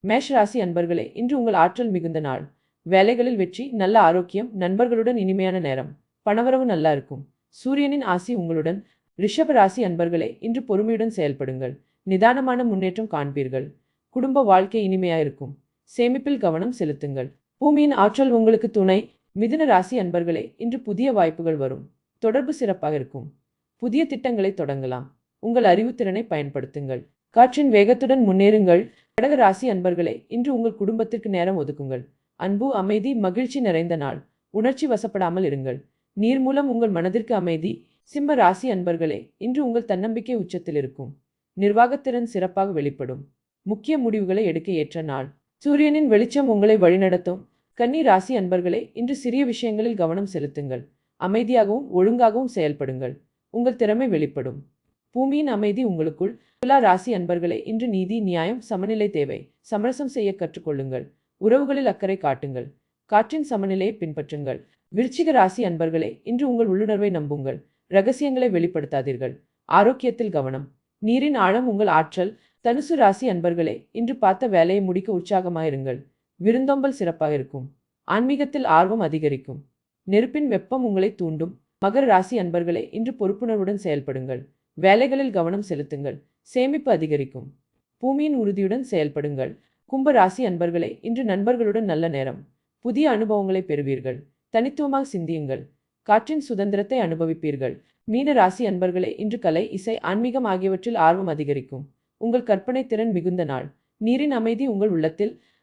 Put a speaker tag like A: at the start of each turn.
A: மேஷ ராசி அன்பர்களே, இன்று உங்கள் ஆற்றல் மிகுந்த நாள். வேலைகளில் வெற்றி, நல்ல ஆரோக்கியம், நண்பர்களுடன் இனிமையான நேரம். பணவரவு நல்லா இருக்கும். சூரியனின் ஆசி உங்களுடன். ரிஷப ராசி அன்பர்களே, இன்று பொறுமையுடன் செயல்படுங்கள். நிதானமான முன்னேற்றம் காண்பீர்கள். குடும்ப வாழ்க்கை இனிமையாயிருக்கும். சேமிப்பில் கவனம் செலுத்துங்கள். பூமியின் ஆற்றல் உங்களுக்கு துணை. மிதுன ராசி அன்பர்களே, இன்று புதிய வாய்ப்புகள் வரும். தொடர்பு சிறப்பாக இருக்கும். புதிய திட்டங்களை தொடங்கலாம். உங்கள் அறிவுத்திறனை பயன்படுத்துங்கள். காற்றின் வேகத்துடன் முன்னேறுங்கள். கடக ராசி அன்பர்களே, இன்று உங்கள் குடும்பத்திற்கு நேரம் ஒதுக்குங்கள். அன்பு, அமைதி, மகிழ்ச்சி நிறைந்த நாள். உணர்ச்சி வசப்படாமல் இருங்கள். நீர் மூலம் உங்கள் மனதிற்கு அமைதி. சிம்ம ராசி அன்பர்களே, இன்று உங்கள் தன்னம்பிக்கை உச்சத்தில் இருக்கும். நிர்வாகத்திறன் சிறப்பாக வெளிப்படும். முக்கிய முடிவுகளை எடுக்க ஏற்ற நாள். சூரியனின் வெளிச்சம் உங்களை வழிநடத்தும். கன்னி ராசி அன்பர்களே, இன்று சிறிய விஷயங்களில் கவனம் செலுத்துங்கள். அமைதியாகவும் ஒழுங்காகவும் செயல்படுங்கள். உங்கள் திறமை வெளிப்படும். பூமியின் அமைதி உங்களுக்குள். துலா ராசி அன்பர்களே, இன்று நீதி, நியாயம், சமநிலை தேவை. சமரசம் செய்ய கற்றுக்கொள்ளுங்கள். உறவுகளில் அக்கறை காட்டுங்கள். காற்றின் சமநிலையை பின்பற்றுங்கள். விருச்சிக ராசி அன்பர்களே, இன்று உங்கள் உள்ளுணர்வை நம்புங்கள். ரகசியங்களை வெளிப்படுத்தாதீர்கள். ஆரோக்கியத்தில் கவனம். நீரின் ஆழம் உங்கள் ஆற்றல். தனுசு ராசி அன்பர்களே, இன்று பார்த்த வேலையை முடிக்க உற்சாகமாயிருங்கள். விருந்தோம்பல் சிறப்பாக இருக்கும். ஆன்மீகத்தில் ஆர்வம் அதிகரிக்கும். நெருப்பின் வெப்பம் உங்களை தூண்டும். மகர ராசி அன்பர்களே, இன்று பொறுப்புணர்வுடன் செயல்படுங்கள். வேலைகளில் கவனம் செலுத்துங்கள். சேமிப்பு அதிகரிக்கும். பூமியின் உறுதியுடன் செயல்படுங்கள். கும்ப ராசி அன்பர்களே, இன்று நண்பர்களுடன் நல்ல நேரம். புதிய அனுபவங்களை பெறுவீர்கள். தனித்துவமாக சிந்தியுங்கள். காற்றின் சுதந்திரத்தை அனுபவிப்பீர்கள். மீன ராசி அன்பர்களே, இன்று கலை, இசை, ஆன்மீகம் ஆகியவற்றில் ஆர்வம் அதிகரிக்கும். உங்கள் கற்பனை திறன் மிகுந்த நாள். நீரின் அமைதி உங்கள் உள்ளத்தில்.